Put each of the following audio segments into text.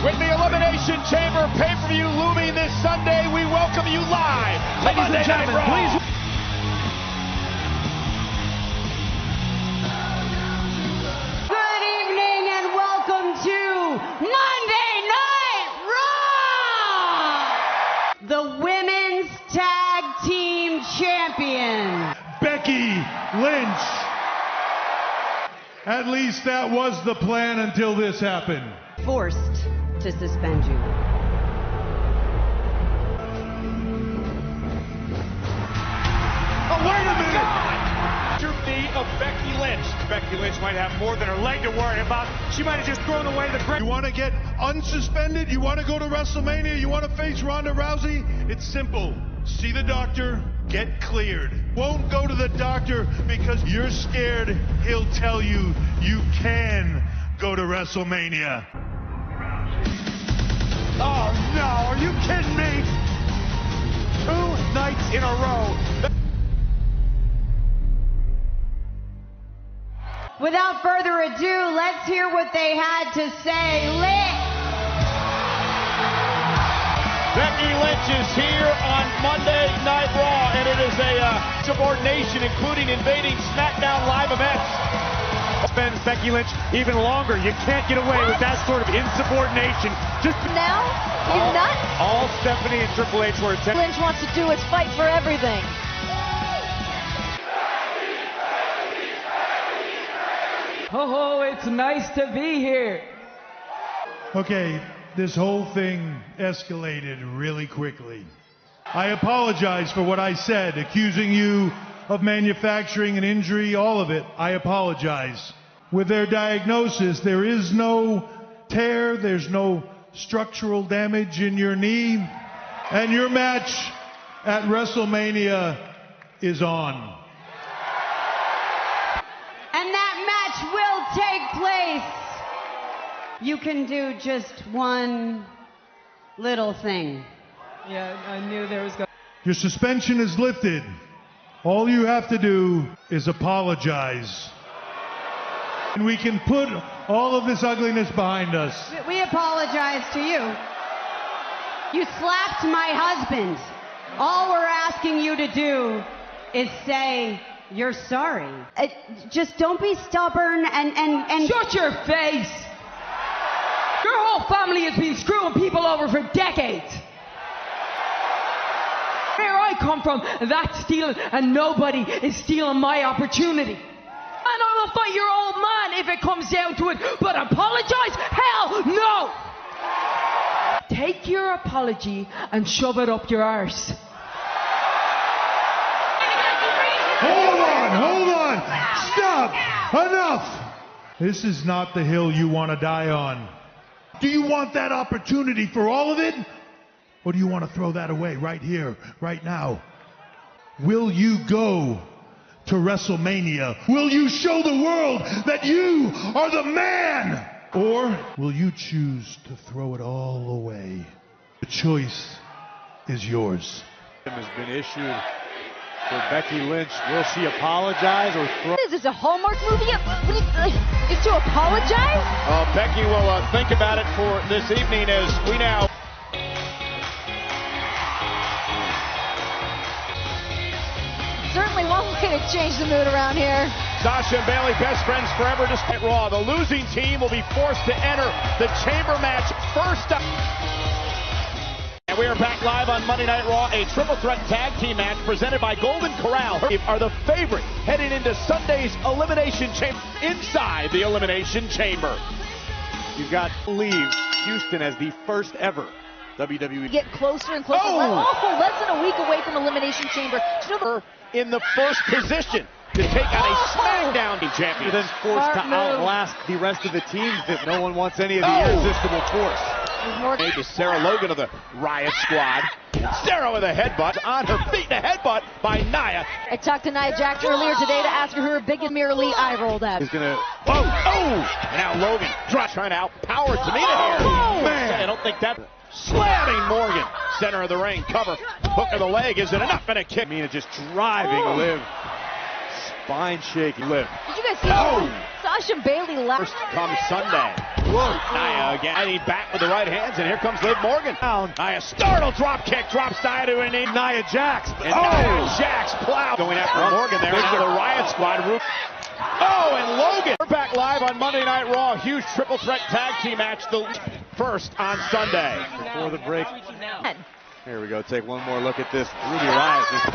With the Elimination Chamber pay-per-view looming this Sunday, we welcome you live to Monday Night Raw. Please. Good evening and welcome to Monday Night Raw! The Women's Tag Team Champion, Becky Lynch. At least that was the plan until this happened. forced to suspend you. Oh, wait a minute! Knee of Becky Lynch. Becky Lynch might have more than her leg to worry about. She might have just thrown away the grip. You want to get unsuspended? You want to go to WrestleMania? You want to face Ronda Rousey? It's simple. See the doctor, get cleared. Won't go to the doctor because you're scared he'll tell you you can go to WrestleMania. Oh no, are you kidding me? 2 nights in a row. Without further ado, let's hear what they had to say. Becky Lynch is here on Monday Night Raw, and it is a subordination, including invading SmackDown Live events. Spends Becky Lynch even longer. You can't get away with that sort of insubordination. Just now, he's nuts. All Stephanie and Triple H were attempting. Lynch wants to do is fight for everything. Oh, it's nice to be here. Okay, this whole thing escalated really quickly. I apologize for what I said, accusing you of manufacturing an injury, all of it. I apologize. With their diagnosis, there is no tear, there's no structural damage in your knee, and your match at WrestleMania is on. And that match will take place. You can do just one little thing. Yeah, I knew there was going. Your suspension is lifted. All you have to do is apologize. And we can put all of this ugliness behind us. We apologize to you. You slapped my husband. All we're asking you to do is say you're sorry. Just don't be stubborn and Shut your face! Your whole family has been screwing people over for decades. Where I come from, that's stealing, and nobody is stealing my opportunity. And I will fight your old man if it comes down to it, but apologize? Hell no! Take your apology and shove it up your arse. Hold on! Stop! Enough! This is not the hill you want to die on. Do you want that opportunity for all of it? Or do you want to throw that away right here, right now? Will you go to WrestleMania? Will you show the world that you are the man? Or will you choose to throw it all away? The choice is yours. Has been issued for Becky Lynch. Will she apologize or throw? Is this a Hallmark movie? Is to apologize? Becky will think about it for this evening as we now. Certainly one way to change the mood around here. Sasha and Bayley, best friends forever, just at Raw. The losing team will be forced to enter the chamber match first up. And we are back live on Monday Night Raw, a triple threat tag team match presented by Golden Corral. Are the favorite heading into Sunday's Elimination Chamber, inside the Elimination Chamber. You've got leave Houston as the first ever WWE. Get closer and closer. Less than a week away from Elimination Chamber. In the first position to take on a SmackDown champion. Then forced to outlast the rest of the teams if no one wants any of the irresistible force. Made to Sarah Logan of the Riot Squad. Sarah with a headbutt, on her feet, and a headbutt by Nia. I talked to Nia Jax earlier today to ask her who her biggest merely eye rolled at. He's gonna. And now Logan trying to outpower Tamina here. Man, I don't think that. Slamming Morgan, center of the ring, cover, hook of the leg, is it enough? And a kick. Tamina just driving Liv. spine shaking lip. Did you guys see Sasha Bailey last? Comes Sunday. Nia again. Heading back with the right hands, and here comes Liv Morgan. Down. Nia startle drop kick, drops Nia to her knee. Nia Jax. And Nia Jax plow. Going after Morgan there into the Riot Squad. And Logan. We're back live on Monday Night Raw. Huge triple threat tag team match. The first on Sunday. Before the break. Here we go. Take one more look at this. Ruby Riott just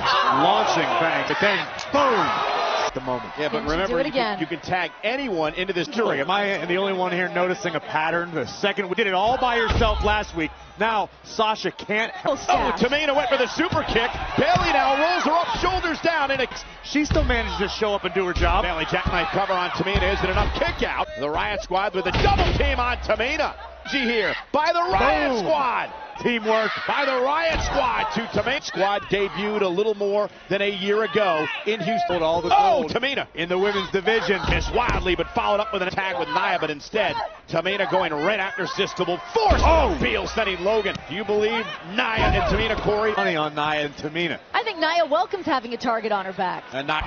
launching bang, but then boom. The moment. Yeah, but remember, you can tag anyone into this jury. Am I the only one here noticing a pattern? The second we did it all by yourself last week. Now Sasha can't. Tamina went for the super kick. Bailey now rolls her up, shoulders down, and she still managed to show up and do her job. Bailey jackknife cover on Tamina. Isn't enough kick out. The Riot Squad with a double team on Tamina. Here by the Riot Squad. Teamwork by the Riot Squad to Tamina. Squad debuted a little more than a year ago in Houston. All the gold. Tamina in the women's division. Missed wildly, but followed up with an attack with Nia, but instead, Tamina going right after Cisco will force Beal sending Logan. Do you believe Nia and Tamina, Corey? Money on Nia and Tamina. I think Nia welcomes having a target on her back. And not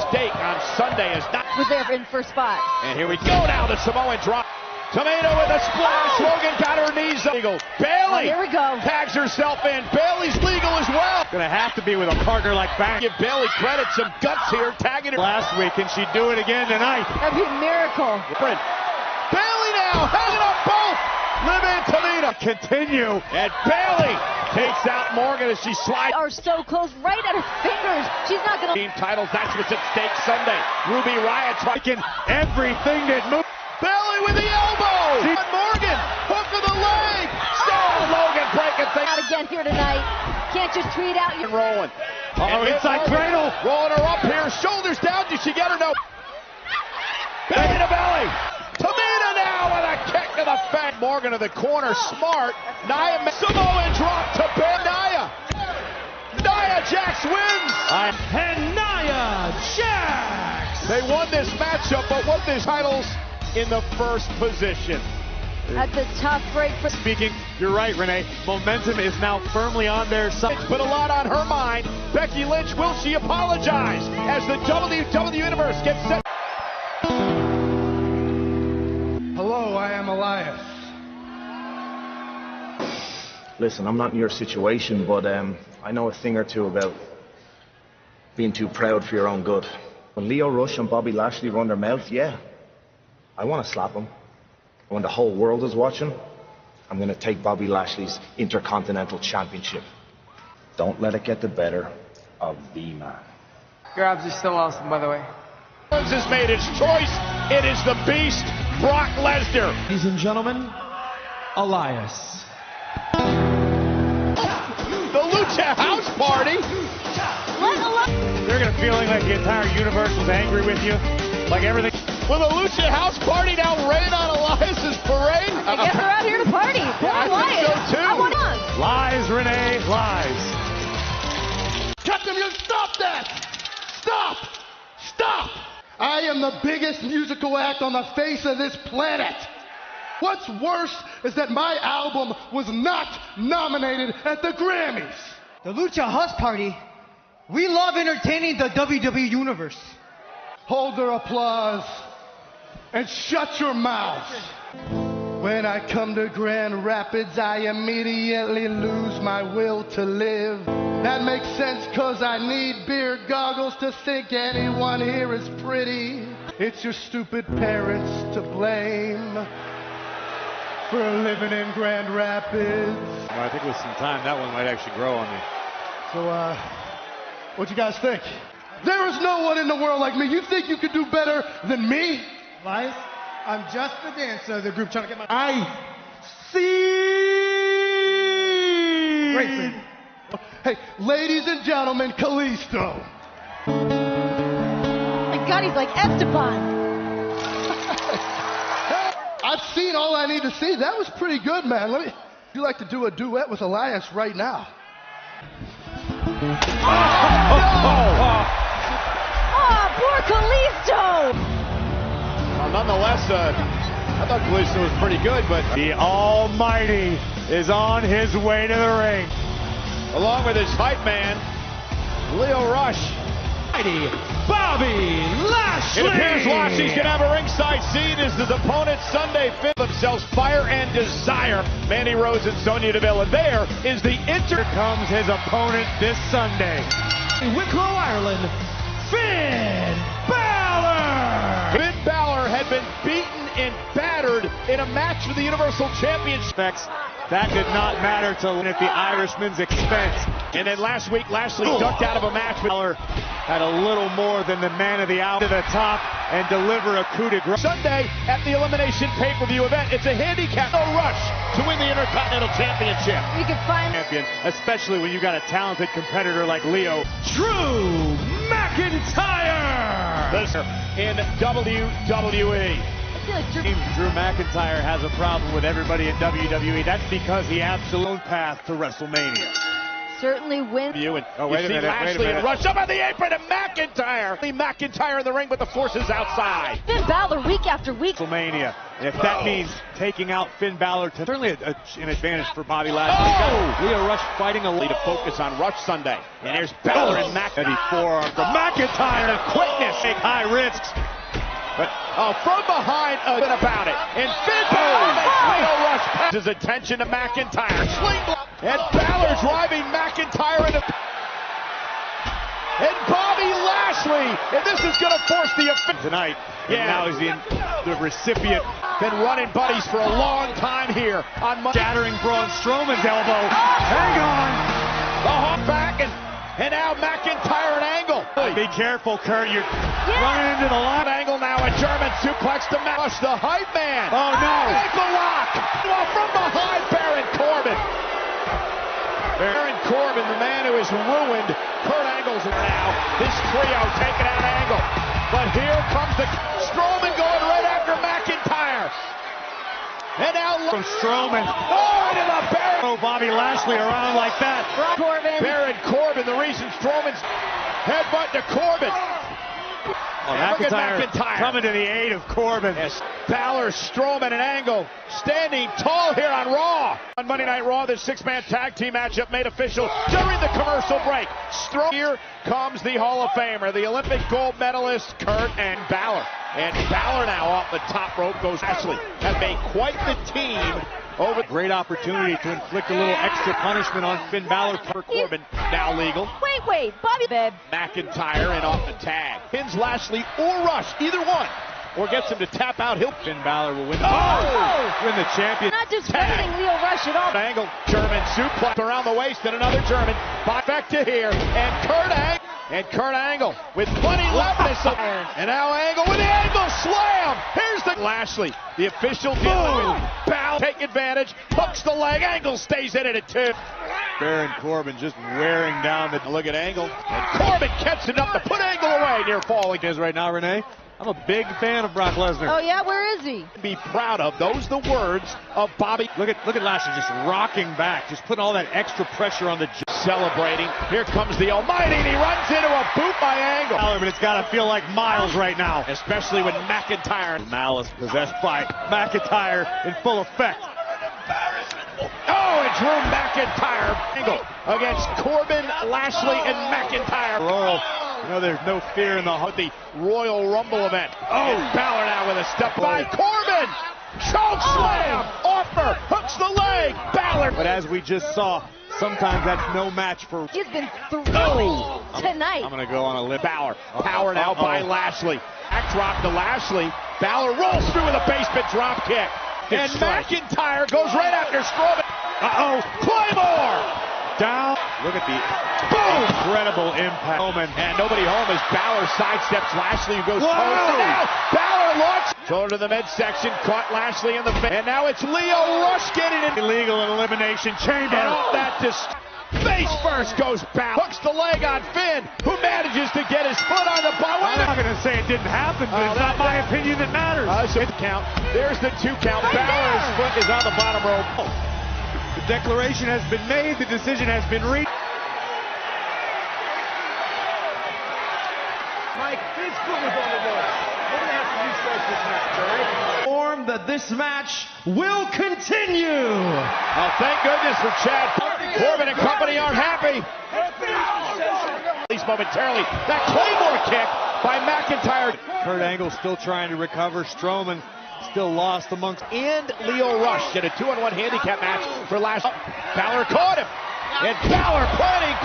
Stake on Sunday is not was there in first spot. And here we go now, the Samoan drop. Tamina with a splash. Logan got her knees legal. Bailey here we go. Tags herself in. Bailey's legal as well. Gonna have to be with a partner like Bang. Give Bailey credit, some guts here, tagging her last week. Can she do it again tonight? That'd be a miracle. Bailey now hanging up both. Liv and Tamina continue. And Bailey takes out Morgan as she slides. Are so close, right at her fingers. She's not gonna. Team titles. That's what's at stake Sunday. Ruby Riott taking everything that moves. Bailey with the elbow! And Morgan, hook of the leg! Logan breaking things. Out again here tonight. Can't just tweet out. You're rolling. Inside cradle. Rolling her up here, shoulders down. Did she get her? No. Belly to belly. Tamina now with a kick to the face. Morgan to the corner, smart. Nia Samoan drop to Nia. Nia Jax wins. And Nia Jax. They won this matchup, but won these titles in the first position. That's a tough break for speaking. You're right, Renee. Momentum is now firmly on their side. Put a lot on her mind. Becky Lynch, will she apologize as the WWE Universe gets set? Hello, I am Elias. Listen, I'm not in your situation, but I know a thing or two about being too proud for your own good. When Lio Rush and Bobby Lashley run their mouth, yeah, I want to slap them. When the whole world is watching, I'm going to take Bobby Lashley's Intercontinental Championship. Don't let it get the better of the man. Your abs are still awesome, by the way. Has made his choice. It is the Beast, Brock Lesnar. Ladies and gentlemen, Elias. The Lucha House Party. They're going to feeling like the entire universe was angry with you. Like everything. Will the Lucha House Party now rain on Elias's parade? Get her out here to party. I think so too. I want on. Lies, Renee, lies. Captain, you stop that! Stop! Stop! I am the biggest musical act on the face of this planet. What's worse is that my album was not nominated at the Grammys. The Lucha House Party, we love entertaining the WWE Universe. Hold their applause and shut your mouths. When I come to Grand Rapids, I immediately lose my will to live. That makes sense cause I need beer goggles to think anyone here is pretty. It's your stupid parents to blame for living in Grand Rapids. Well, I think with some time, that one might actually grow on me. So, what you guys think? There is no one in the world like me. You think you could do better than me? Elias, I'm just the dancer of the group trying to get my... I see! Great friend. Hey, ladies and gentlemen, Kalisto. My God, he's like Esteban. I've seen all I need to see. That was pretty good, man. Would you like to do a duet with Elias right now? Poor Kalisto! Well, nonetheless, I thought Kalisto was pretty good, but the Almighty is on his way to the ring. Along with his hype man, Lio Rush. Bobby Lashley. It appears Lashley's going to have a ringside seat as his opponent Sunday fit themselves fire and desire. Mandy Rose and Sonya Deville. And there is the Here comes his opponent this Sunday. Wicklow, Ireland, Finn Balor. Finn Balor had been beaten and battered in a match for the Universal Championship. That did not matter at the Irishman's expense. And then last week, Lashley ducked out of a match. Balor had a little more than the man of the hour to the top and deliver a coup de grace. Sunday at the Elimination Pay-Per-View event, it's a handicap no rush to win the Intercontinental Championship. You can find Champion, especially when you got a talented competitor like Leo. Drew McIntyre. In WWE. I feel like Drew McIntyre has a problem with everybody in WWE. That's because he absolutely path to WrestleMania. certainly win. You and wait a minute, Lashley and rush up on the apron and McIntyre. McIntyre in the ring, but the forces outside. Finn Balor week after week. WrestleMania. And if that means taking out Finn Balor, certainly an advantage for Bobby Lashley. Leo Rush fighting a lead to focus on Rush Sunday. And there's Balor and McIntyre. Forearm from McIntyre. Quickness. Take high risks. But from behind, about it. And Finn Balor makes Leo Rush pass his attention to McIntyre. Sling block. And Balor driving McIntyre into... And Bobby Lashley. And this is going to force the offense tonight. Yeah. And now he's the recipient. Been running buddies for a long time here on Monday. Shattering Braun Strowman's elbow. Hang on. The hawk back and now McIntyre and Angle. Be careful, Kurt. You're running into the line. Angle now, a German suplex to Rush, the hype man. Oh, no. Ankle lock. Well, from behind, Baron Corbin. Baron Corbin, the man who has ruined Kurt Angle's now. This trio taking out Angle. But here comes the Strowman going right after McIntyre. And now from Strowman. Oh, into the Baron. Oh, Bobby Lashley around like that. Baron Corbin, the reason Strowman's headbutt to Corbin. Oh, McIntyre coming to the aid of Corbin. Yes. Balor, Strowman, and Angle standing tall here on Raw. On Monday Night Raw, this six-man tag team matchup made official during the commercial break. Here comes the Hall of Famer, the Olympic gold medalist, Kurt and Balor. And Balor now off the top rope goes Lashley. Have made quite the team. Over. Great opportunity to inflict a little extra punishment on Finn Balor. Corbin now legal. Wait, Bobby McIntyre and off the tag. Pins Lashley or Rush, either one. Or gets him to tap out. Finn Balor will win win the champion. Not discrediting Leo Rush at all. Angle, German suplex around the waist and another German. Back to here. And Kurt Angle with plenty left. And now Angle with the Angle slam. Here's the Lashley. The official dealing with Balor. Take advantage. Hooks the leg. Angle stays in it at 2. Baron Corbin just wearing down the... Look at Angle. And Corbin catches enough to put Angle away near falling. Is right now, Renee. I'm a big fan of Brock Lesnar. Oh yeah, where is he? Be proud of. Those the words of Bobby. Look at Lashley just rocking back, just putting all that extra pressure on the... Celebrating. Here comes the Almighty, and he runs into a boot by Angle. But it's got to feel like miles right now. Especially with McIntyre. Malice possessed by McIntyre in full effect. Oh, and Drew McIntyre Angle against Corbin, Lashley, and McIntyre. You know, there's no fear in the Royal Rumble event. Oh, Balor now with a step by Corbin. Choke slam. Offer. Hooks the leg. Balor. But as we just saw, sometimes that's no match for... He's been throwing tonight. I'm going to go on a lip. Balor. Power now by Lashley. Backdrop to Lashley. Balor rolls through with a basement drop kick. And McIntyre goes right after Strowman. Claymore. Down. Look at the incredible impact. And nobody home as Balor sidesteps Lashley, who goes post. And now Balor launches. Shoulder to the midsection, caught Lashley in the face. And now it's Leo Rush getting it. Illegal in Elimination Chamber. And all that face first goes Balor. Hooks the leg on Finn, who manages to get his foot on the ball. I'm not going to say it didn't happen, but it's not my opinion that matters. Count. There's the 2 count. Balor's foot is on the bottom rope. The declaration has been made. The decision has been reached. Mike, his foot was on the wall. We're going to have to restart this match, all right? Informed that this match will continue. Oh, thank goodness for Chad. Corbin and company aren't happy. At least momentarily. That Claymore kick by McIntyre. Kurt Angle still trying to recover. Strowman still lost amongst. And Lio Rush get a 2-on-1 handicap match for last. Balor caught him. And Balor planning.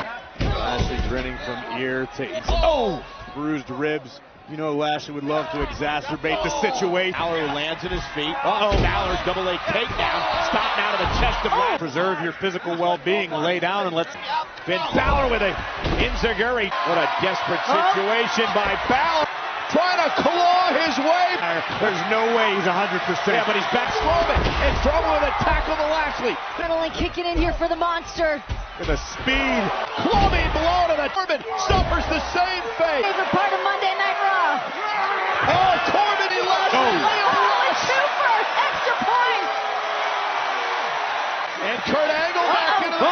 Lashley grinning from ear to bruised ribs. You know Lashley would love to exacerbate the situation. Balor lands at his feet. Balor's double leg takedown. Stop now to the chest of Lashley. Preserve your physical well-being. Lay down and let's. Finn Balor with a enziguri. What a desperate situation by Balor. Trying to claw his way. There's no way he's 100%. Yeah, but he's back Strowman. And Strowman with a tackle to Lashley. Finally kicking in here for the monster. With a speed. Clubbing blow to the Corbin. Suffers the same fate. Favorite part of Monday Night Raw. Oh, Corbin, he lost. A super extra point. And Kurt Angle back into the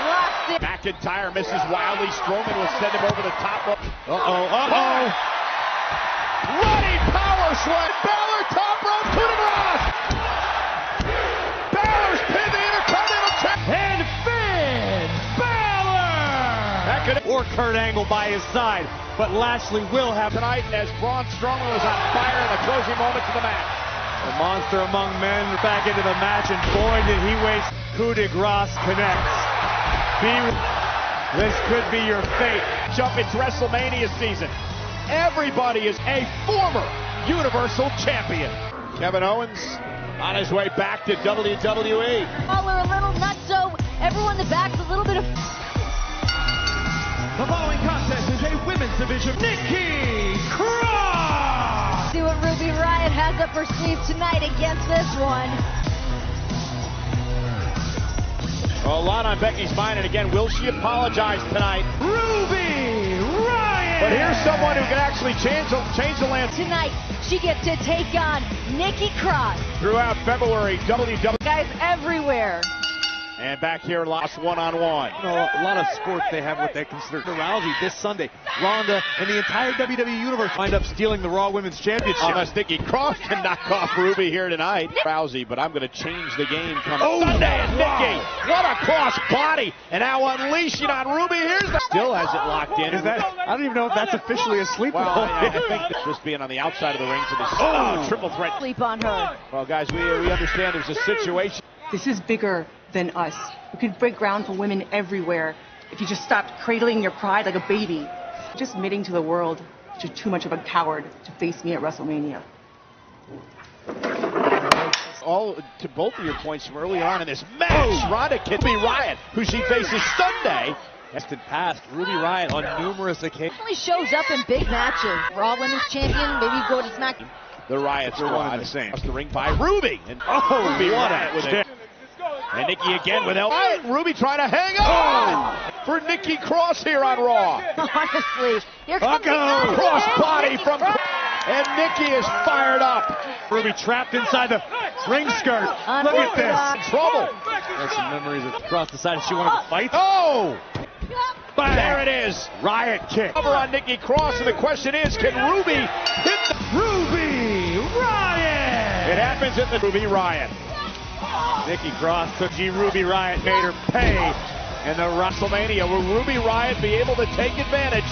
Lost it. McIntyre misses wildly. Strowman will send him over the top. Running power slam. Balor top rope to the Ross. Balor's pinned the Intercontinental Champion. And Finn Balor! Or Kurt Angle by his side, but Lashley will have tonight as Braun Strowman was on fire in the closing moments of the match. The monster among men back into the match, and boy did he waste. Coup de grace connects. This could be your fate. Jump, it's WrestleMania season. Everybody is a former Universal Champion. Kevin Owens on his way back to WWE. All are a little nutso. Everyone in the back's a little bit of. The following contest is a women's division. Nikki Cross! See what Ruby Riott has up her sleeve tonight against this one. A lot on Becky's mind, and again, will she apologize tonight? Ruby Riott! But here's someone who can actually change the landscape. Tonight, she gets to take on Nikki Cross. Throughout February, WWE. Guys everywhere. And back here, lost one-on-one. You know, a lot of sports they have what they consider neurology. This Sunday, Ronda and the entire WWE Universe wind up stealing the Raw Women's Championship. Unless Nikki Cross can knock off Ruby here tonight. Rousey, but I'm going to change the game come Sunday. And Nikki, what a cross body. And now unleashing on Ruby. Here's the... Still has it locked in. Is that? I don't even know if that's officially a sleeper. Well, I think that's just being on the outside of the ring for this triple threat. Sleep on her. Well, guys, we understand there's a situation. This is bigger than us. We could break ground for women everywhere if you just stopped cradling your pride like a baby. Just admitting to the world that you're too much of a coward to face me at WrestleMania. All to both of your points from earlier on in this match. Ronda Ruby Riott, who she faces Sunday. Ested past Ruby Riott on numerous occasions. He shows up in big matches. Raw Women's Champion, maybe go to SmackDown. The Riotts are one and the same. The ring by Ruby. And Ruby Riott with it. And Nikki again with Riott. Ruby trying to hang on for Nikki Cross here on Raw. Honestly, here comes the cross body from. And Nikki is fired up. Ruby trapped inside the ring skirt. Look at this. Trouble. There's some memories of Cross decided she wanted to fight. There it is. Riott kick. Cover on Nikki Cross, and the question is, can Ruby hit the Ruby Riott? It happens at the Ruby Riott. Nikki Cross took Ruby Riott, made her pay. And the WrestleMania, will Ruby Riott be able to take advantage?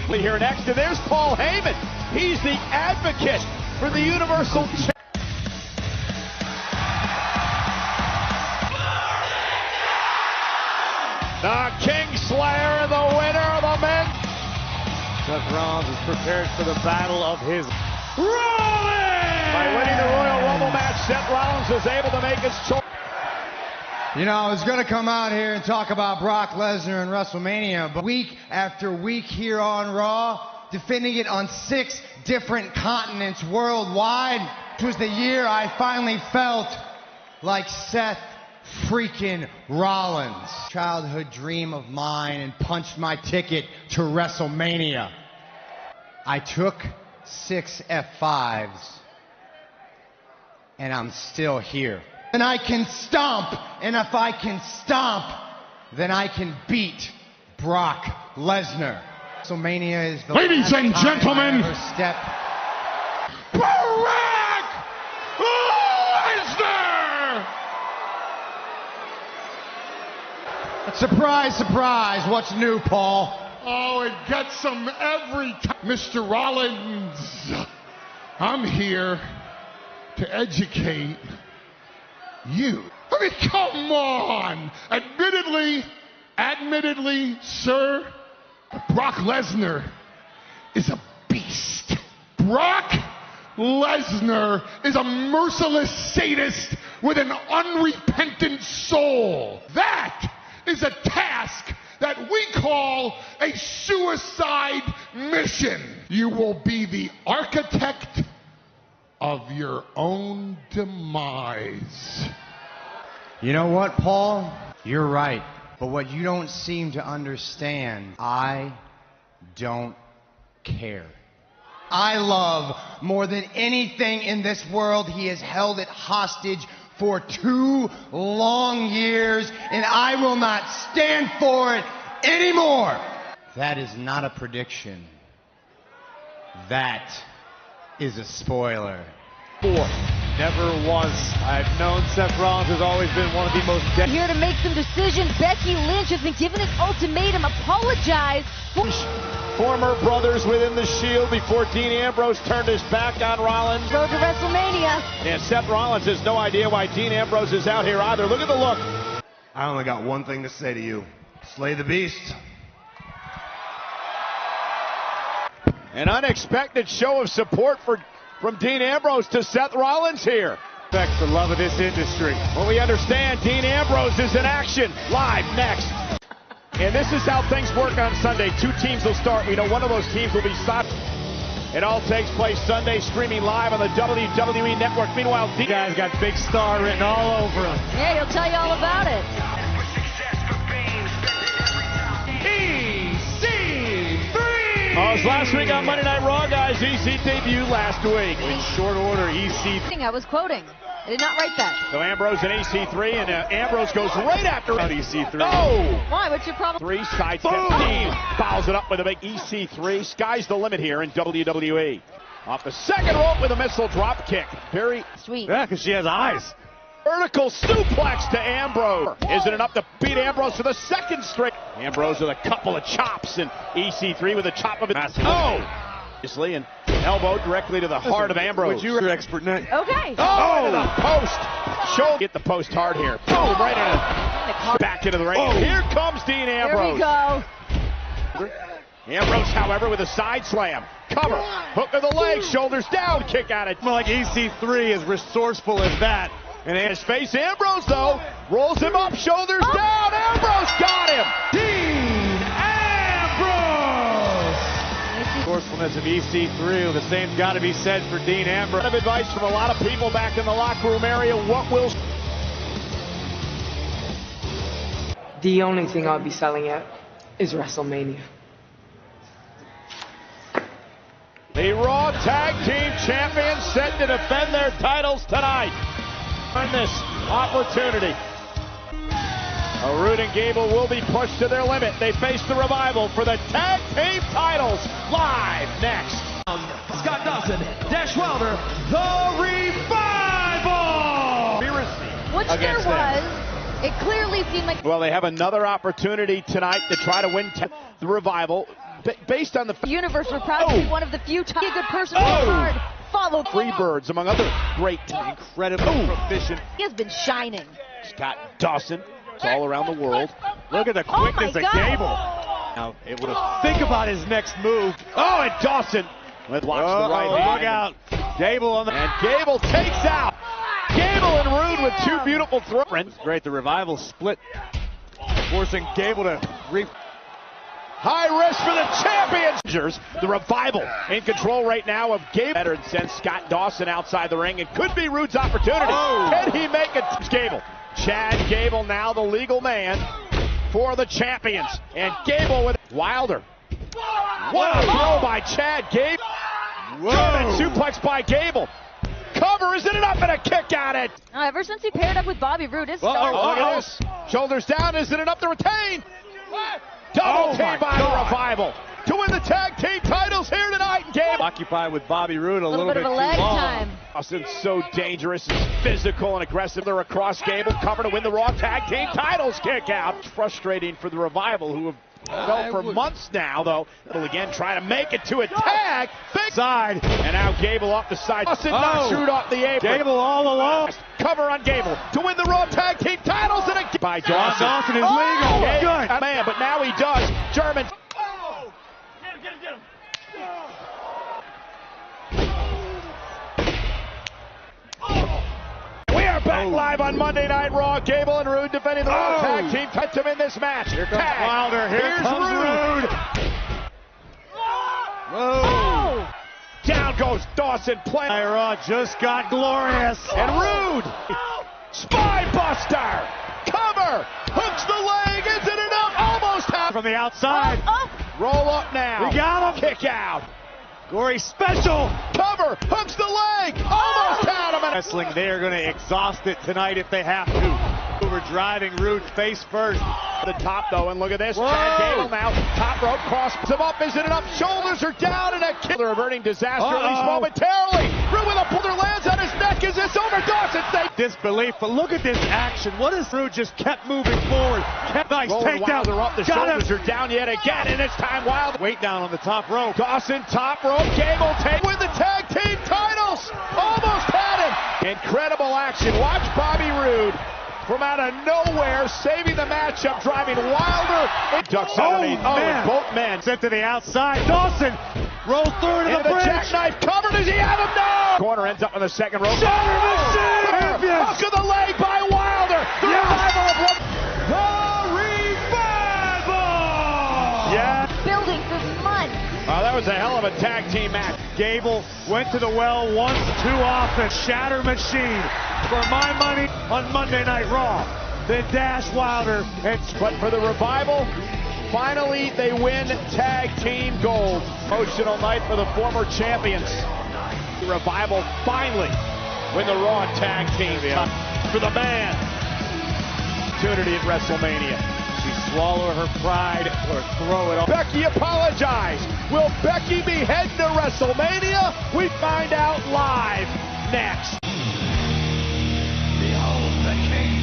We hear next, and there's Paul Heyman. He's the advocate for the Universal Championship. The Kingslayer, the winner of the men. Seth Rollins is prepared for the battle of his Rollins! By winning the Royal Rumble match, Seth Rollins is able to make his choice. You know, I was going to come out here and talk about Brock Lesnar and WrestleMania, but week after week here on Raw, defending it on 6 different continents worldwide, it was the year I finally felt like Seth freaking Rollins. Childhood dream of mine, and punched my ticket to WrestleMania. I took 6 F5s, and I'm still here. And I can stomp, and if I can stomp, then I can beat Brock Lesnar. WrestleMania is the ladies and gentlemen, step. Brock Lesnar! Surprise, surprise, what's new, Paul? Oh, it gets them every time. Mr. Rollins, I'm here to educate you. I mean, come on. Admittedly, sir, Brock Lesnar is a beast. Brock Lesnar is a merciless sadist with an unrepentant soul. That is a task that we call a suicide mission. You will be the architect of your own demise. You know what, Paul? You're right. But what you don't seem to understand, I don't care. I love more than anything in this world. He has held it hostage for 2 long years, and I will not stand for it anymore. That is not a prediction. That is a spoiler. 4. Never once. I've known Seth Rollins has always been one of the most... Here to make some decisions, Becky Lynch has been given an ultimatum. Apologize. Former brothers within the Shield before Dean Ambrose turned his back on Rollins. Road to WrestleMania. And Seth Rollins has no idea why Dean Ambrose is out here either. Look at the look. I only got one thing to say to you. Slay the beast. An unexpected show of support from Dean Ambrose to Seth Rollins here. Respect the love of this industry. Well, we understand Dean Ambrose is in action. Live next. And this is how things work on Sunday. 2 teams will start. We know one of those teams will be stopped. It all takes place Sunday, streaming live on the WWE Network. Meanwhile, Dean Guy's got big star written all over him. Yeah, he'll tell you all about it. Oh, it was last week on Monday Night Raw, guys. EC debuted last week. In short order, EC. I was quoting. I did not write that. So Ambrose and EC3, and Ambrose goes right after EC3. Oh! Why? What's your problem? 3 side 15. Fouls it up with a big EC3. Sky's the limit here in WWE. Off the second rope with a missile drop kick. Very sweet. Yeah, because she has eyes. Vertical suplex to Ambrose. Is it enough to beat Ambrose for the second straight? Ambrose with a couple of chops, and EC3 with a chop of it. Oh! Obviously, and elbow directly to the heart of Ambrose. Would you expert now? Okay. Oh, to the post. Shoulder. Get the post hard here. Boom, right into back into the ring. Oh. Here comes Dean Ambrose. Here we go. Ambrose, however, with a side slam. Cover. Hook of the leg. Shoulders down. Kick out it. Like EC3 is resourceful as that. And in his face, Ambrose, though, rolls him up. Shoulders down. Ambrose got him. Dean Ambrose! Resourcefulness of EC3. The same's got to be said for Dean Ambrose. A lot of advice from a lot of people back in the locker room area. What will... The only thing I'll be selling at is WrestleMania. The Raw Tag Team Champions set to defend their titles tonight. On this opportunity, Roode and Gable will be pushed to their limit. They face the Revival for the Tag Team titles. Live next. Scott Dawson, Dash Wilder, the Revival! Which there was. It clearly seemed like... Well, they have another opportunity tonight to try to win the Revival. Based on the... Universe, we're proud to be one of the few times. Be a good person, work hard, follow... Freebirds, among other great, incredibly proficient... He has been shining. Scott Dawson, it's all around the world. Look at the quickness of Gable. Now able to think about his next move. Oh, and Dawson blocks the right hand. Look out. Gable on the... And Gable takes out. Gable and Roode with 2 beautiful throws. Great, the Revival split, forcing Gable to... High risk for the champions. The Revival in control right now of Gable. Better and sends Scott Dawson outside the ring. It could be Roode's opportunity. Oh. Can he make it? Gable. Chad Gable now the legal man for the champions. And Gable with Wilder. What a throw by Chad Gable. German suplex by Gable. Cover, is it enough, and a kick at it? Ever since he paired up with Bobby Roode, his look at this. Shoulders down, is it enough to retain? Double team by the Revival to win the tag team titles here tonight. Gable occupied with Bobby Roode a little bit of a too leg long. time. Austin's so dangerous and physical and aggressive. They're across Gable, cover to win the Raw tag team titles. Kick out. Frustrating for the Revival, who have For months now, though. It'll again try to make it to a tag. Big side. And now Gable off the side. Knocks Rude off the apron. Gable all alone. Cover on Gable to win the Raw Tag Team titles. And a by Dawson. Dawson is legal. Good. Man, but now he does. German. Get him. We are back live on Monday Night Raw. Gable and Rude defending the Raw Tag Team. Touch him in this match. Here comes Wilder. Here's Rude. Whoa. Down goes Dawson. Raw just got glorious. And Rude. Spy Buster. Cover. Hooks the leg. Is it enough? Almost half. From the outside. Roll up now. We got him. Kick out. Gory special. Cover. Hooks the leg. Almost had him. Wrestling, they are going to exhaust it tonight if they have to. We're driving Rude face first. The top, though, and look at this. Chad Gable now. Top rope, crosses him up. Is it enough? Shoulders are down, and a kick. They're averting disaster, at least momentarily. Rude with a puller lands on his neck. Is this over? Dawson safe. Disbelief, but look at this action. What is Rude just kept moving forward? Nice takedown. Wilder up. The shoulders are down yet again, and it's time Wilder. Weight down on the top rope. Dawson, top rope. Gable take with the tag team titles. Almost had him. Incredible action. Watch Bobby Roode from out of nowhere, saving the matchup, driving Wilder. It ducks underneath. And both men. Sent to the outside. Dawson rolls through into the bridge. Jackknife cover. Does he have him? No! Corner ends up on the second rope. Hook of the leg by Wilder. The revival of the revival. Yeah. Building for months. That was a hell of a tag team match. Gable went to the well once too often. Shatter machine for my money on Monday Night Raw. Then Dash Wilder. But for the revival, finally they win tag team gold. Emotional night for the former champions. The revival finally win the Raw tag team for the man. Opportunity at WrestleMania. She swallow her pride or throw it off. Becky apologized. Will Becky be heading to WrestleMania? We find out live next. Behold the king.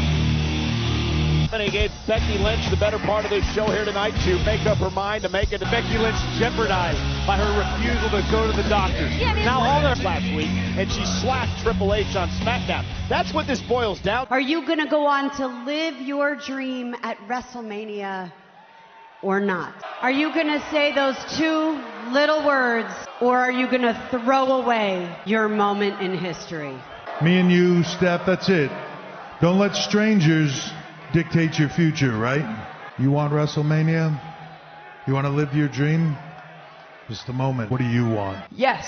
And he gave Becky Lynch the better part of this show here tonight to make up her mind to make it. Becky Lynch jeopardized by her refusal to go to the doctor. Now all their last week, and she slapped Triple H on SmackDown. That's what this boils down. Are you going to go on to live your dream at WrestleMania or not? Are you going to say those two little words, or are you going to throw away your moment in history? Me and you, Steph, that's it. Don't let strangers dictate your future, right? You want WrestleMania? You want to live your dream? Just a moment. What do you want? Yes,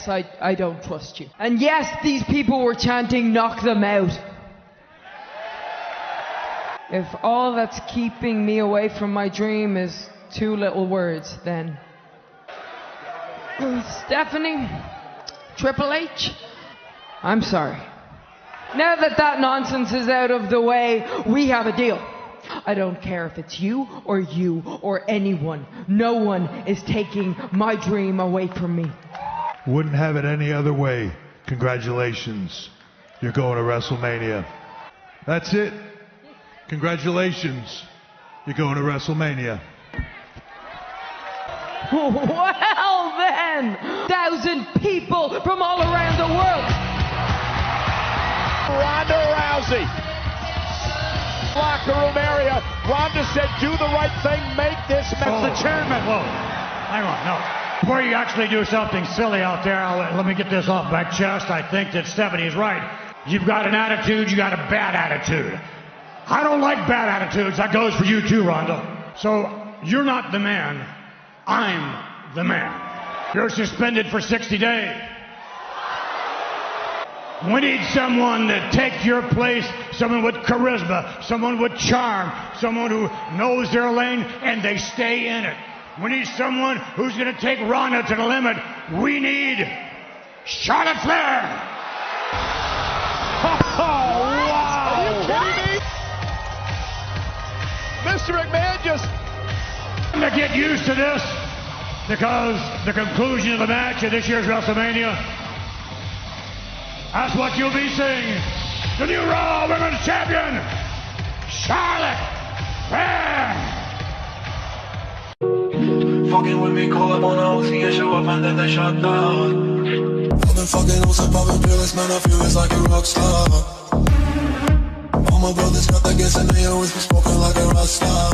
I don't trust you. And yes, these people were chanting, knock them out. If all that's keeping me away from my dream is two little words, then Stephanie, Triple H, I'm sorry. Now that nonsense is out of the way, we have a deal. I don't care if it's you or anyone. No one is taking my dream away from me. Wouldn't have it any other way. Congratulations. You're going to WrestleMania. That's it. Congratulations. You're going to WrestleMania. Well then, 1,000 people from all around the world. Ronda Rousey. Locker room area. Ronda said, do the right thing, make this match. The chairman. Whoa. Hang on, no. Before you actually do something silly out there, let me get this off my chest. I think that Stephanie is right. You've got an attitude, you got a bad attitude. I don't like bad attitudes. That goes for you too, Ronda. So you're not the man. I'm the man. You're suspended for 60 days. We need someone to take your place, someone with charisma, someone with charm, someone who knows their lane and they stay in it. We need someone who's going to take Ronda to the limit. We need Charlotte Flair. Oh, wow. Are you kidding me? Mr. McMahon just... To get used to this, because the conclusion of the match at this year's WrestleMania, that's what you'll be seeing. The new Raw Women's Champion, Charlotte Flair. fucking with me, call up on the OC and show up and then they shut down. I've been fucking on some poppin' fearless, man, I feel it's like a rock star. All my brothers got that gas and they always been spoken like a rock star.